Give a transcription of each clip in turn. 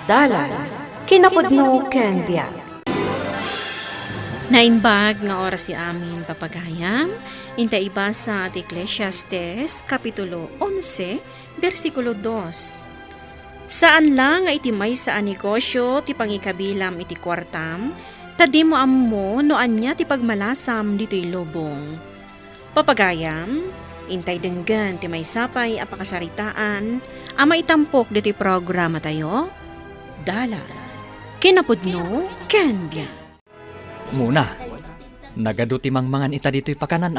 Dalan, kinapudno ken biag. Nainbag nga oras si amin papagayam, inta iba sa Ecclesiastes, Kapitulo 11, versikulo 2. Saan lang nga iti may sa negosyo ti pangikabilam iti kwartam, tadi mo ammo no anya ti pagmalasam dito'y lobong. Papagayam, intay denggan ti may sapay apakasaritaan, ama itampok dito'y programa tayo, Dala, kinapudno, ken biag. Muna, nagaduti mangmangan ita dito'y pakanan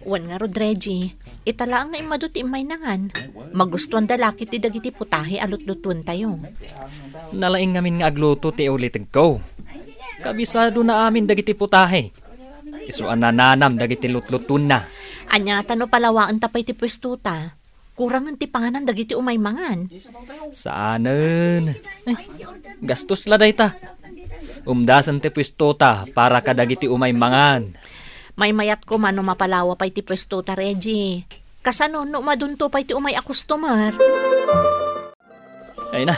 Wan nga rod, Reggie. Itala nga imaduti imay nangan. Magustuhan dalaki ti dagiti putahe alutlutuan tayo. Nalaing ngamin nga agluto ti ulitig ko. Kabisado na amin dagiti putahe. Isuan na nanam dagiti lutlutun na. Anya tano palawaan tapay ti pwestuta. Kurangan ti panganan dagiti umay mangan. Saanen? Gastos la dayta. Umdasan ti pwestota para kadagiti umay mangan. May mayat ko mano mapalawa pay ti pwestuta, Reggie. Kasano no madunto pay ti umay a customer. Ay na,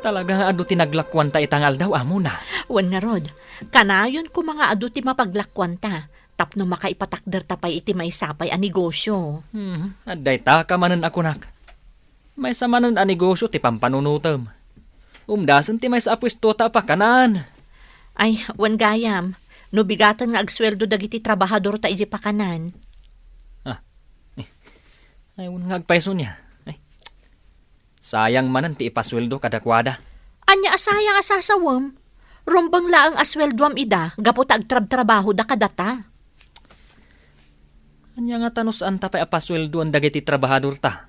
talaga nga adu tinaglakwan ta itangal daw amo na. Wan nga rod. Kanayon ko mga adu ti mapaglakwan ta. Tapno makaipatakder tapay iti may sapay a negosyo. Aday ta kamanan ako nak. May samanan a negosyo ti pampanunutom. Umdasan ti may sa pwestota pa kanan. Ay, wan gayam. No bigatan nga agsweldo dagiti trabahador ta iji pakanan. Ay, nga agpaiso niya. Ay, sayang manan ti ipasweldo kadakwada. Anya asayang asasawam. Rombang laang asweldoam ida, gapo ta agtrab-trabaho da kadata. Anya nga tanusaan ta pa apasweldo ang dagiti trabahador ta.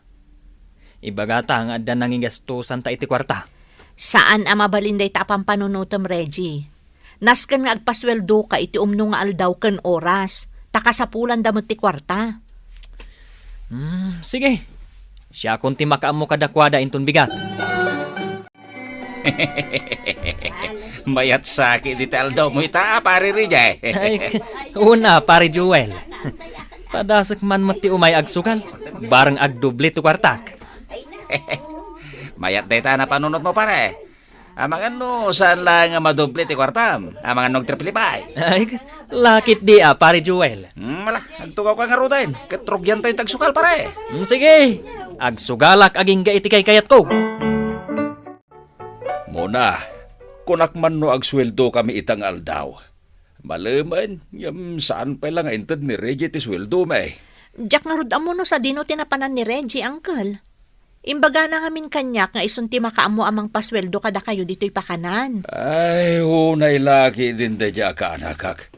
Ibagata nga adda nangigastusan ta iti kwarta. Saan ang mabalinday ta pampanunutom, Reggie? Naskan nga agpasweldo ka iti umno nga aldaw ken oras. Takasapulan damot ti kwarta. Sige. Siya kung ti makaamo kadakwada inton bigat. Mayat sakit di taldaw mo ita, pare Rijay. Ay, una, pare Joel. Padasak man mati umay agsugal. Barang agdubli tu kwartak. Mayat day ta na panunot mo, pare. Amangan no, saan lang nga madoble ti kwartam? Amangan no triplipay. Ay, lakit di pare Joel. Mala, antugaw ka nga rudain. Katrugyan tayong tagsukal, pare. Sige, agsugalak aging iti kay kayat ko. Muna, kunak man no agsweldo kami itang aldaw. Malaman, saan pa lang intad ni Reggie ti sweldo may. Diyak nga rod amo no sa dino tinapanan ni Reggie, uncle. Imbaga na ngamin kanyak nga isunti makaamo amang pasweldo kada kayo dito'y pakanan. Ay, hunay laki din da dya ka anakak.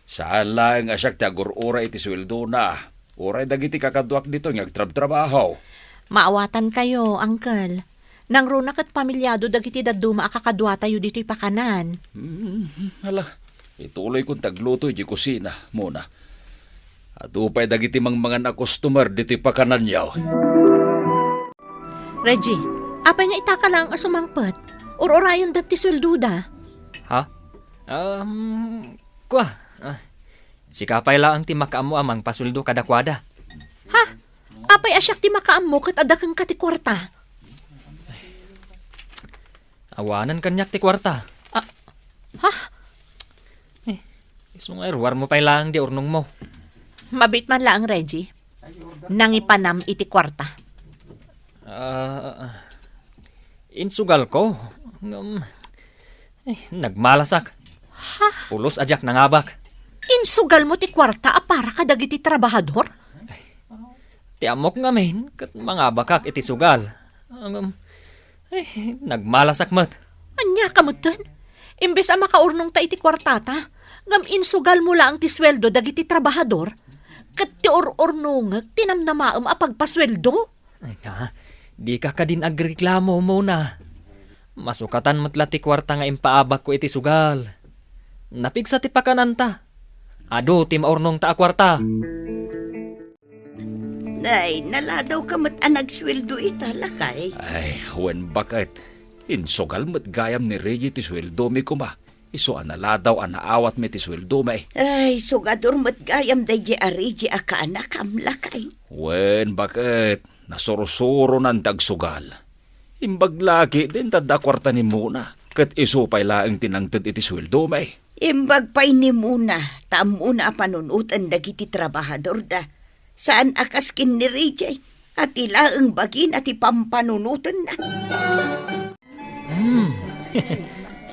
Saan lang asyak tagur ora iti sweldo na. Oray dagiti kakaduak dito ng agtrab-trabaho. Maawatan kayo, uncle. Nang runak at pamilyado dagiti daduma akakadwa tayo dito'y pakanan. Hala, ituloy kong tagluto di kusina muna. At upay dagiti mga na customer dito'y pakanan yaw. Reggie, apay nga itaka lang asumangpet. Or-orayon dati swelduda. Ha? Kwa. Sikapay lang ti makaamo amang pasweldo kadakwada. Ha? Apay asyak ti makaamo kat adakang katikwarta. Awanan kanyak ti kwarta. Ha? Isong erwar mo pay lang di urnong mo. Mabit man lang, Reggie. Nangipanam iti kwarta. Insugal ko. Nagmalasak. Ha? Pulos ajak nangabak. Insugal mo ti kwarta para kadagiti trabahador? Ti amok ngamin kat mangabakak iti sugal. Nagmalasak mat. Anya kamutan? Imbes a makaurnong ta iti kwartata, ngam insugal mo lang ti sweldo dagiti trabahador, kat ti or-ornongag tinamnamaam a pagpasweldo? Ay nga, di ka kadin agreklamo mo na. Masukatan matla ti kwarta nga impaabak ko iti sugal. Napigsa ti pakananta. Ado ti maurnong ta a kwarta. Ay, naladaw ka mat anagsweldo italakay. Ay, wen bakit? Insugal mat gayam ni Reggie ti sweldo mi kuma. Iso analadaw anaawat mi ti sweldo may. Ay, sugador mat gayam day di arigi akaanak amlakay. Wen bakit? Nasurusuro ng tagsugal. Imbag lagi din tada kwarta ni muna. Kat isupay laang tinangtad iti sweldo may. Imbag pa'y ni muna, muna panunutan dagiti trabahador da. Saan akaskin ni Rejay? At ilaang bagin at ipampanunutan na.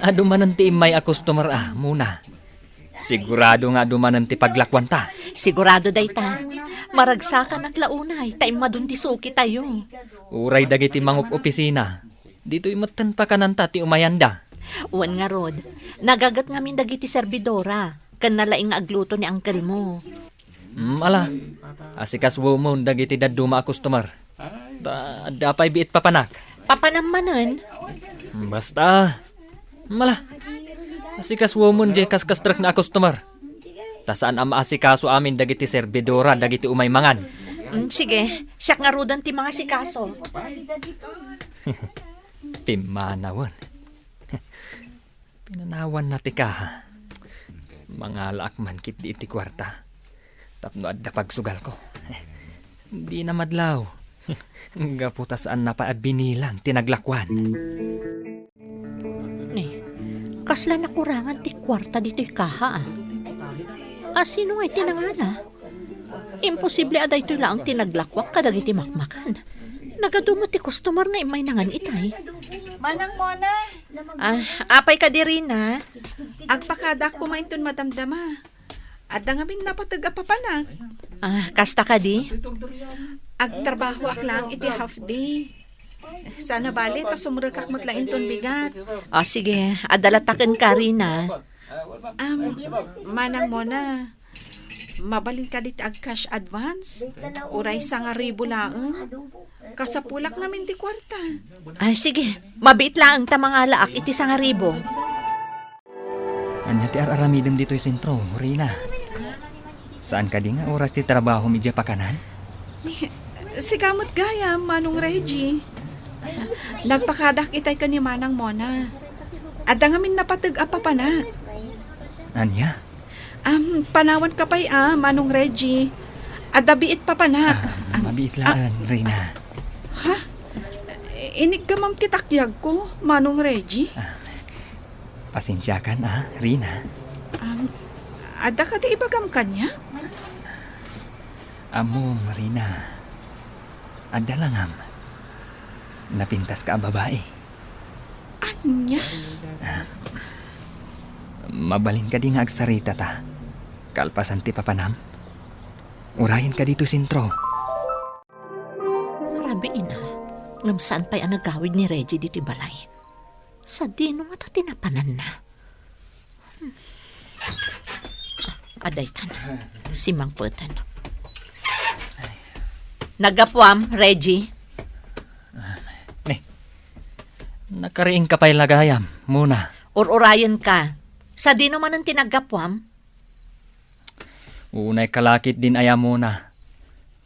Adumanan ti imay a customer muna. Sigurado nga adumanan ti paglakwan ta. Sigurado day ta. Maragsakan at launay, tayo madun ti suki tayo. Uray dagiti mangup opisina. Dito imatan pa kananta ti umayanda. Uwan nga rod, nagagat ngamin dagiti servidora, kan nalaing nga agluto ni uncle mo. Ala, asikas mo dagiti daduma a customer. Dapay biit papanak. Papanamanan, Basta, mala. Asikas mo je kaskastrak na a customer. Tasaan ang maasikaso amin dagiti servidora dagiti umaymangan. Sige, siyak nga rodan ti mga sikaso. Pimanawan. Pinanawan na ti ka. Mga laakman kit di iti kwarta. Tapno adda pagsugal ko. Di na madlaw. Gaputa saan na pa binilang tinaglakwan. Kasla nakurangan ti kwarta dito'y kaha. Sino nga'y tinangala? Imposible aday ito'y laang tinaglakwak kadagiti makmakan. Nagadumot ti customer nga imay nangan itay. Manang Mona, Apay ka di rin na. agpakadak ko mainton madamdama. At dangamin napatag apapanag. Kasta ka di? Agtrabaho ak lang iti half day. Sana bali, ta sumuragak matlainton bigat. Sige, adalataken ka rin na. Manang Mona, mabalin ka dit ag cash advance. Uray sa nga ribo laang. Kasapulak namin di kwarta. Sige, mabit lang ta mga laak iti sa nga ribo. Anya ti araramidem dito'y sentro, Rina. Saan ka di nga oras ti trabaho midya pakanan? Si kamot gaya, Manong Reggie. Nagpakadak itay ka ni Manang Mona. At dangamin napatag apapanak. Anya? Panawan ka pa'y Manong Reggie. At dabiit papanak. Mabiit laan, Rina. Inig ka mam titakyag ko, Manong Reggie. Pasensya ka na, Rina. Ada ka di ibagam kanya? Amo, Rina. Ada langam. Napintas ka babae. Anya? Mabalin ka di nga agsarita ta. Kalpasan ti papanam. Urahin ka dito sentro. Rabi ina, ngam saan pa'y ang nagawid ni Reggie diti balay? Sa dino nga ta tinapanan na. Aday tan, si Mang Putan. Nagapwam, Reggie. Nakariing ka pa'y lagayam, muna. Urayan ka. Sa dino man ang tinagapwam? Unay kalakit din aya muna.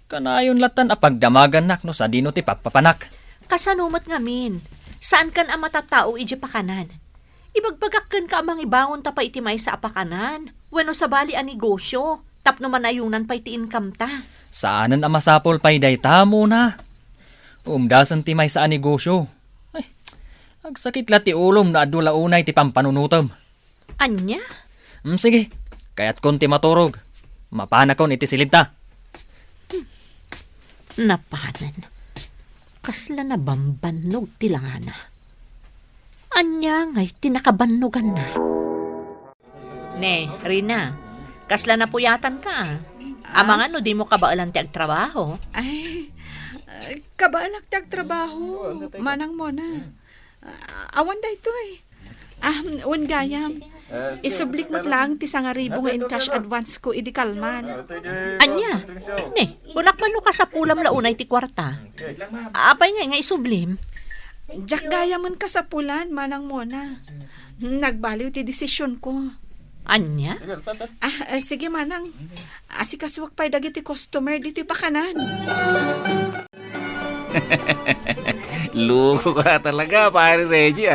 Kanayon latan apagdamagan nak no sa dino ti papapanak. Kasanumat ngamin. Saan kan ang matatao iji pakanan? Ibagbagakkan ka amang ibangon ta pa itimay sa apakanan. Weno sa bali ang negosyo. Tapno manayunan pa iti income ta. Saanan ang masapol pa'y dayta muna. Umdasan ti may sa negosyo. Ay, agsakit la ti ulom na adula unay ti pampanunutom. Anya? Sige, kaya't konti maturog. Mapanakon iti silid ta. Napanan. Kasla na bambanog tilangana. Anya nga'y tinakabanugan na. Ne, Rina, kasla na puyatan ka. Amang ano, di mo kabaalan ti agtrabaho? Ay, kabaalak tag trabaho, Manang Mona. Awan da ito eh. Un gayam. Isublik mo't lang ti sangaribo nga in cash advance ko idi kalman. Anya? Ne, bulak man no ka sa pulam launay ti kwarta. Apay nga isublim. Jak gayamon ka sa pulan, Manang Mona. Nagbaliw ti desisyon ko. Anya? Sige Manang. Asikaswak pa'y dagiti customer dito pa kanan. Luko ka talaga, pare Reggie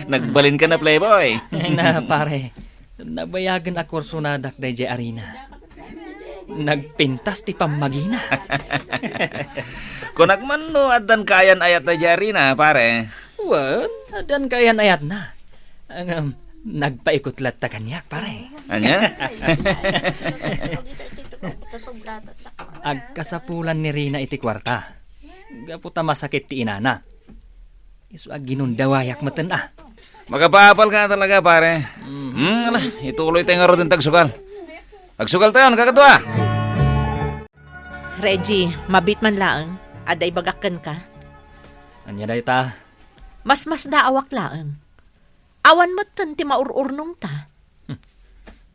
Nagbalin ka na, playboy. Ay na pare, nabayagan a kurso na dakday jay arena. Nagpintas ti pamagina. Kunak man no, adan kayan ayat na jari na, pare. Wan, adan kayan ayat na. Ang nagpaikot latta kanyak, pare. Anya? Agkasapulan ni Rina iti kwarta. Gaputa masakit ti inana. Isu ag ginundawayak maten ah. Magapapal ka talaga, pare. Ala, ituloy tayo nga ro din tagsukal. Tagsukal tayo, nakakadwa. Reggie, mabit man laang. Aday bagakan ka. Anya day ta. Mas daawak laang. Awan mo ti maururnong ta.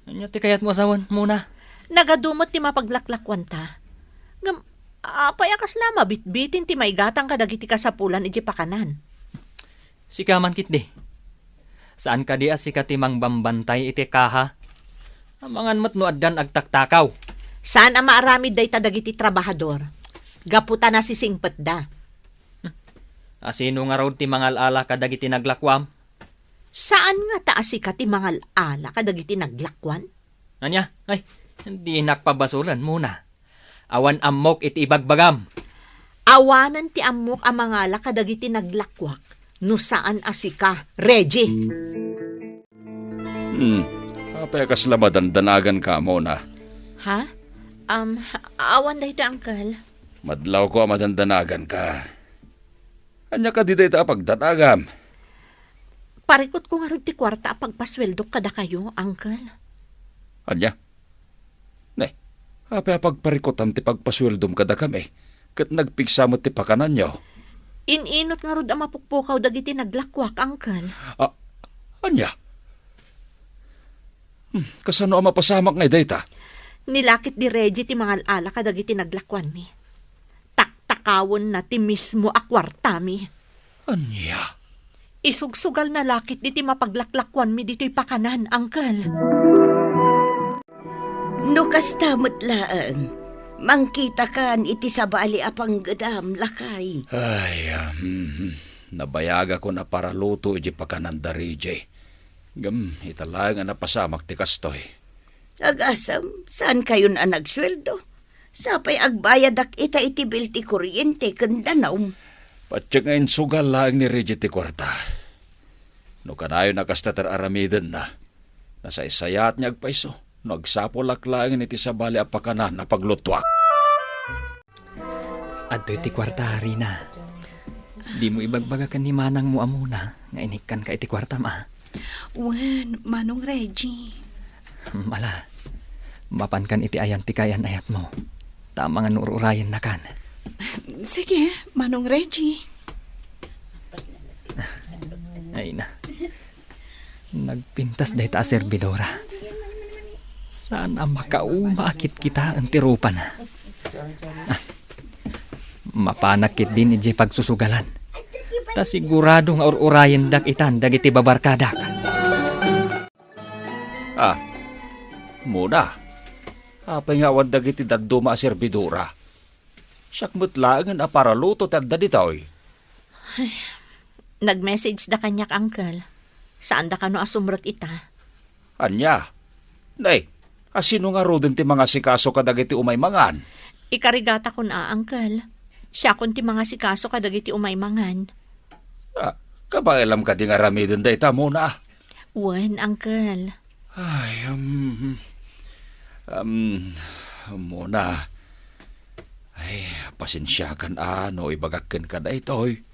Anya ti kayat mo asawan muna. Nagadumot ti mapaglaklakwan ta. Payakas na mabitbitin ti maigatang kadagiti kasapulan iti pakanan. Sikaman kit di. Saan ka di asika ti mangbambantay iti kaha? Amangan mat no addan agtaktakaw. Saan ang maaramid day dagiti trabahador? Gaputa na si singpet da. Asino nga raw ti mangalala kadagiti naglakwam? Saan nga taasika ti mangal ala kadagiti naglakwan? Anya? Ay, hindi nakpabasulan muna. Awan amok iti ibagbagam. Awanan ti amok ang mangala kadagiti naglakwak. No saan asika, Reggie? Apay kasla madandanagan ka mo na. Ha? Awan day ta, Uncle. Madlaw ko ang madandanagan ka. Anya ka di day ta pagdanagam. Parikot ko nga rin ti kwarta pagpasweldo kada kayo, Uncle. Anya? Ne, apay pagparikotam ti pagpasweldom kada kami. Kat nagpiksamot ti pakanan nyo. Ininot nga rin ang mapukpukaw dagiti naglakwak, Uncle. Anya? Kasano ang mapasamak ngay dayta? Nilakit di Reggie ti mangal ala kadagiti naglakwan mi. Taktakawon na ti mismo a kwarta mi. Anya? Isugsugal na lakit di ti mapaglaklakwan mi dito'y pakanan, Uncle. No kastamot laang, mangkita kan iti sabali apang gadam lakay. Ay, nabayaga ko na para luto iti pakanan da Rijay. Italang nga napasamak ti kastoy. Agasam, saan kayo na nagsweldo? Sapay agbayadak ita iti bil ti kuryente kandanaw. Patsya ngayon sugal lang ni Rijay ti kwarta. No kanayo nakastatar aramiden na. Nasa isayat niya agpaiso. Nagsapolak lang iti sabali apakanan na paglutwak. Adto iti kwarta, Rina. Di mo ibagbagakan ni manang mo amuna. Nga inikan ka iti kwarta ma. Wen, Manong Reggie. Mala, mapankan iti ayan ti kayan ayat mo. Tama nga nururayan na kan. Sige, Manong Reggie. Ay na. Nagpintas dahi ta servidora. Saan ang makaumakit kita ang tirupan? Mapanakit din iti pagsusugalan. Ta sigurado nga ururayan dak itan dagiti babarkadak. Muna. Apay nga wad dagiti daduma a servidora. Sakmut laangan a para luto tagda ditoy. Nag-message da kanyak, Uncle. Saan da kano asumrot ita? Anya? Nay, asino nga rodin ti mga sikaso kadagiti umaymangan? Ikarigata ko na, Uncle. Siya kun ti mga sikaso kadagiti umaymangan. Kabailam ka di nga ramidin da ita muna. Wen, Uncle. Ay, muna. Ay, pasensyakan ano, ibagakin ka na ito'y.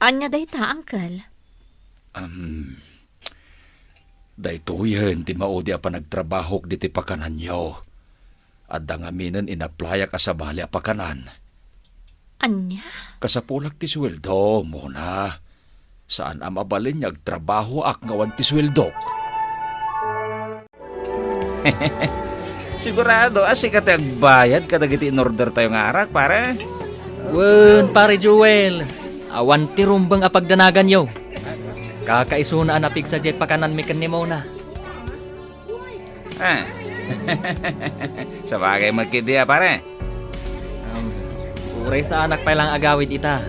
Anya day ta, Uncle? Daytoy ti maudi pa nagtrabahok diti pakanan nyo. At dangaminan inaplaya ka sa bali a pakanan. Anya? Kasapulak ti sweldo muna. Saan ang mabalin niya trabaho ak ngawan ti sweldok? Sigurado, asikat ang bayad kadagiti in order tayo nga arak, pare. Wen, pare Joel. Awan ti rumbang apagdanagan yo. Kakaisuna anapig sa jet pakanan mikan ni Mona. Sa bagay magkidiya, pare. Uray sa anak pa lang agawid ita.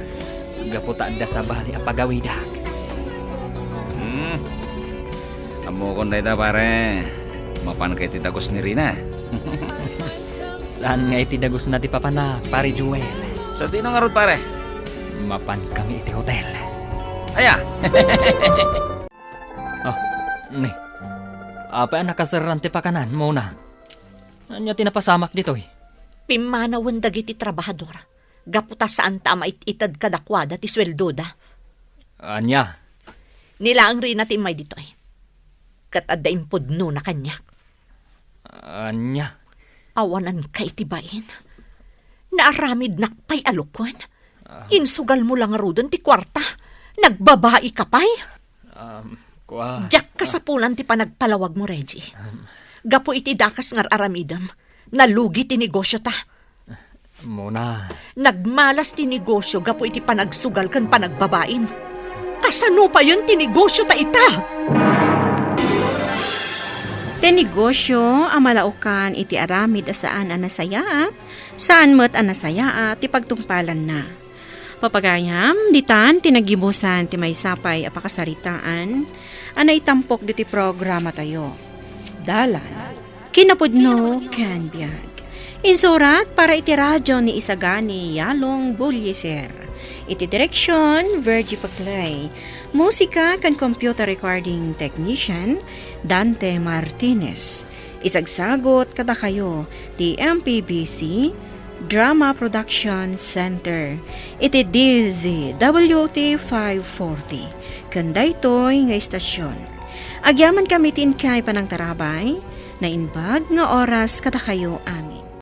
Gaputa da sa bali apagawidak. Amo kon na ita, pare. Mapan kay titagos ni Rina. Saan nga iti dagos na ti papana, pare Joel? Sa tino nga rod, pare? Mapan kami iti hotel. Aya! Ni, apa ang nakasaran ti pakanan mo na? Anya tinapasamak dito eh. Pimanawan dagiti trabahador. Gaputa saan tama itad kadakwada ti sweldo da. Anya, Nilaang rin natin may dito eh. Katadda impudno na kanya. anya. Awanan kay tibain. Naaramid nakpay alukwan. Insugal mo lang rudon ti kwarta. Nagbabae ka pay. Kwa. Diyak ka sa pulan ti panagpalawag mo, Reggie. Gapo iti dakas ngar aramidam. Nalugi ti negosyo ta. Muna. Nagmalas ti negosyo gapo iti panagsugal kan panagbabain. Kasano pa yun ti negosyo ta ita? Tinegosyo ang malaukan iti aramid asaan ang nasayaat, saan mo't ang nasayaat ti pagtungpalan na. Papagayam, ditan tinagibusan ti may sapay apakasaritaan, anay tampok diti programa tayo. Dalan, kinapudno ken biag. Insurat para iti radyo ni Isagani Yalong Bulyeser. Iti direksyon, Virgie Paclay. Musika kan computer recording technician, Dante Martinez. Isagsagot kada kayo, ti MPBC Drama Production Center. Iti DZWT 540. Kandaytoy nga istasyon. Agyaman kami tin kay panang tarabay, na inbag nga oras kada kayo amin.